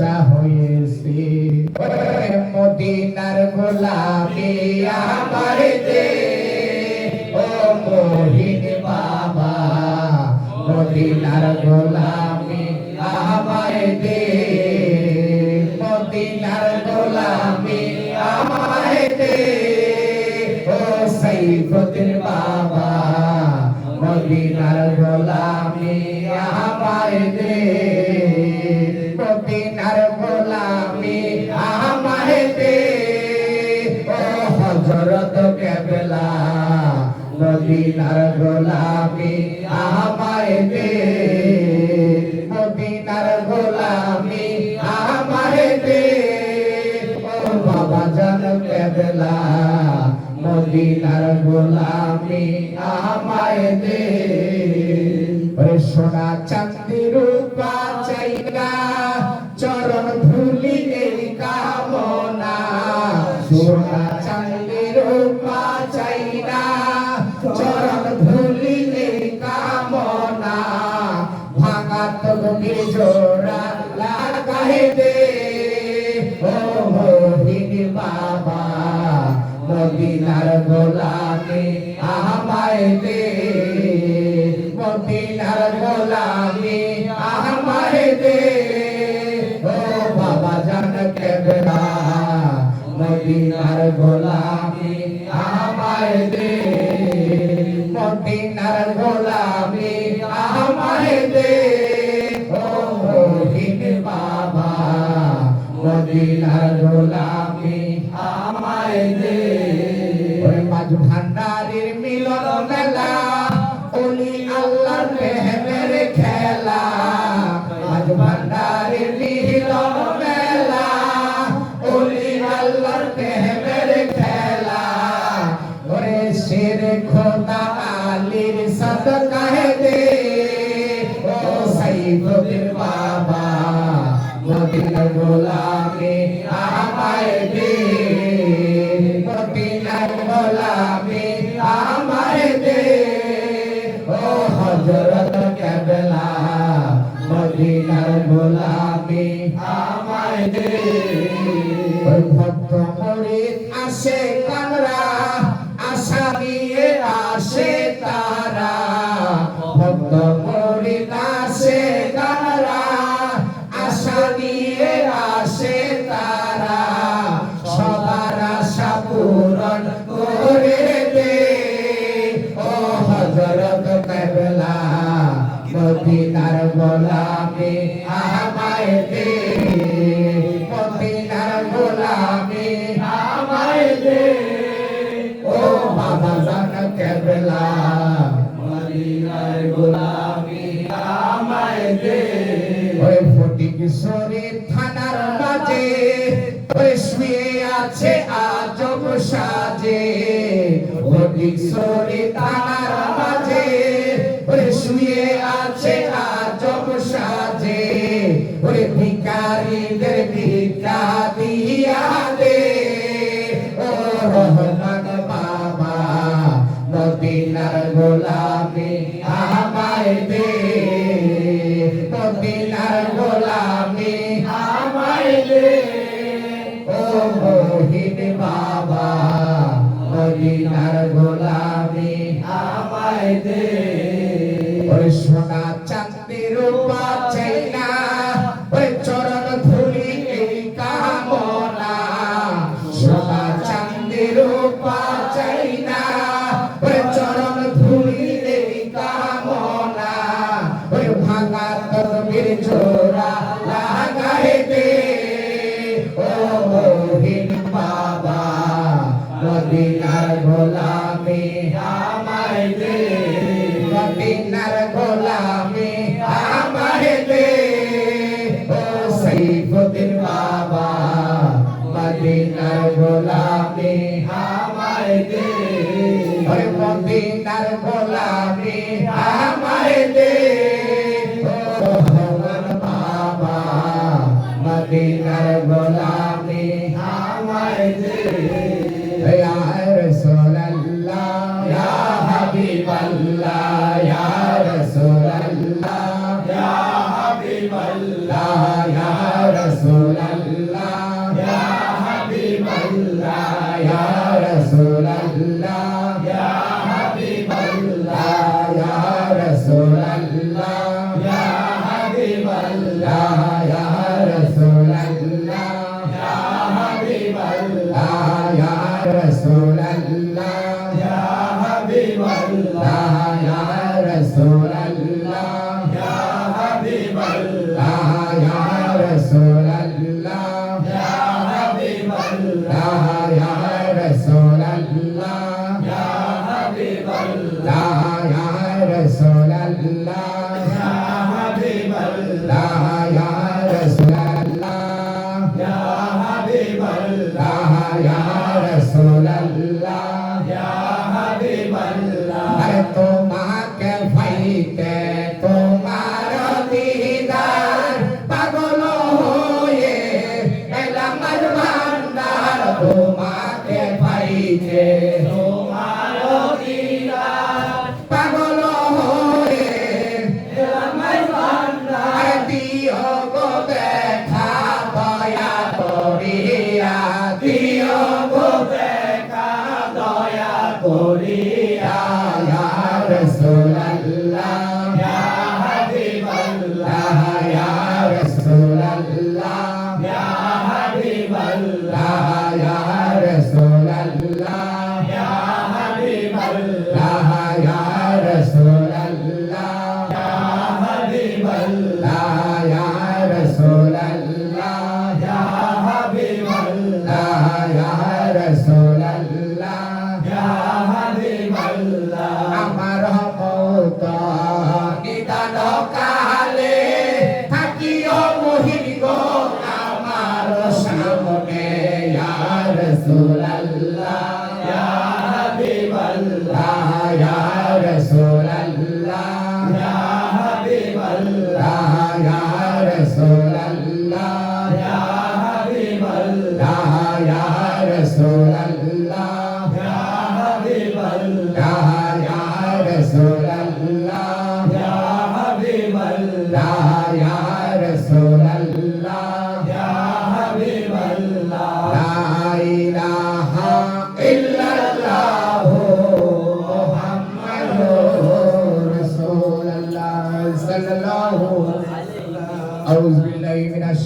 আশা হয়েছে মদিনার গোলামি আমার দে ও মহিন বাবা মদিনার গোলামি আমার দে মদিনার গোলামি আমার দে ও সাইফুদ্দিন বাবা মদিনার গোলামি আমার দে মদিনার গোলামি আমার দে ও হযরত কেবলা মদিনার গোলামি আমার দে মদিনার গোলামি আমার দে ও বাবা জান কেবলা মদিনার গোলামি আমায় দে সোনা চাঁদি রূপা চাইনা চরণ ধুলি এই কামনা সোনা চাঁদি রূপা চাইনা চরণ ধুলি এই কামনা ভাঙা তবুকে জোড়া লাগাই দে ও মহিন বাবা মদিনার গোলামি আমায় দে মদিনার গোলামি আমায় দে ও বাবা জান কেবলা মদিনার গোলামি আমায় দে মদিনার গোলামি আমায় দে ও মহিন বাবা মদিনার গোলামি আমায় দে ওই মাঝ ভান্ডারের মিলন মেলা ওলি আল্লাহর প্রেমের খেলা মাঝ ভান্ডারের মিলন মেলা ওলি আল্লাহর প্রেমের খেলা ওরে শের খোদা আলীর সদকায়ে দে ও সাইফুদ্দিন বাবা মদিনার গোলামি আমায় দে মদিনার গোলামি আমায় দে ও হযরত কেবলা মদিনার গোলামি আমায় দে ওই ভক্ত মুরিদ আসে কামরা আশা নিয়ে আসে তারা ভক্ত মুরিদ আসে কামরা আশা নিয়ে আসে তারা সবার আশা পূরণ করে দে ও হযরত কেবলা মদিনার গোলামি আমায় দে মদিনার গোলামি আমায় দে ও বাবা জান কেবলা মদিনার গোলামি আমায় দে ওই ফটিক শরীর থানার মাঝে ওই শুয়ে আছে আজব সাজে ফটিক শরীর থানার মাঝে ওই শুয়ে আছে আজব সাজে ওই ভিখারীদের ভিক্ষা দিয়া দে ও রহমান বাবা মদিনার গোলামি আমায় দে মদিনার গোলামি আমায় দে ও মহিন বাবা মদিনার গোলামি আমায় দে ওই সোনা চাঁদি রূপা চাইনা ওই চরণ ধুলি এই কামনা সোনা চাঁদি রূপা চাইনা ওই চরণ ধুলি এই কামনা ওই ভাঙা তরবির জোড়া লাগাই দে ও মহিন বাবা মদিনার গোলামি আমায় দে মদিনার গোলামি আমায় দে ও সাইফুদ্দিন বাবা মদিনার গোলামি আমায় দে ওই মদিনার গোলামি আমায় দে ও ভগবান বাবা মদিনার গোলামি আমায় দে ইয়া রাসূলুল্লাহ ইয়া হাবিবাল্লাহ ইয়া রাসূলুল্লাহ ইয়া হাবিবাল্লাহ ইয়া রাসূলুল্লাহ ইয়া হাবিবাল্লাহ ইয়া রাসূলুল্লাহ ইয়া হাবিবাল্লাহ ইয়া রাসূলুল্লাহ ইয়া হাবিবাল্লাহ ইয়া রাসূলুল্লাহ ইয়া হাবিবাল্লাহ ইয়া রাসূলুল্লাহ ইয়া হাবিবাল্লাহ ইয়া রাসূলুল্লাহ ইয়া হাবিবাল্লাহ ইয়া রাসূলুল্লাহ ইয়া হাবিবাল্লাহ ইয়া রাসূলুল্লাহ ইয়া হাবিবাল্লাহ ইয়া রাসূলুল্লাহ ইয়া হাবিবাল্লাহ ইয়া রাসূলুল্লাহ ইয়া হাবিবাল্লাহ ইয়া রাসূলুল্লাহ ইয়া হাবিবাল্লাহ আরে তোমাকে পাইতে তোমার দিদার পাগল হয়ে এলাম আর ভান্ডার তোমাকে পাইতে তোমার দিদার পাগল হয়ে এলাম আর ভান্ডার দিও গো দেখা দয়া করিয়া দিও গো দেখা দয়া করিয়া ইয়া রাসূলুল্লাহ ইয়া হাবিবাল্লাহ ইয়া রাসূলুল্লাহ ইয়া হাবিবাল্লাহ ইয়া রাসূলুল্লাহ ইয়া হাবিবাল্লাহ ইয়া রাসূলুল্লাহ ইয়া হাবিবাল্লাহ ইয়া রাসূলুল্লাহ ইয়া হাবিবাল্লাহ ইয়া রাসূলুল্লাহ ইয়া হাবিবাল্লাহ আমার মৌত নিদান কালে থাকিও মহিন গো আমার সামনে ইয়া রাসূলুল্লাহ ইয়া হাবিবাল্লাহ ইয়া রাসূলুল্লাহ ইয়া হাবিবাল্লাহ ইয়া রাসূলুল্লাহ ইয়া হাবিবাল্লাহ ইয়া রাসূলুল্লাহ ইয়া হাবিবাল্লাহ ইয়া রাসূলুল্লাহ ইয়া হাবিবাল্লাহ ইয়া রাসূলুল্লাহ ইয়া হাবিবাল্লাহ লা ইলাহা ইল্লাল্লাহ মুহাম্মাদুর রাসূলুল্লাহ সাল্লাল্লাহু আলাইহি ওয়া সাল্লাম আউযু বিল্লাহি মিনাশ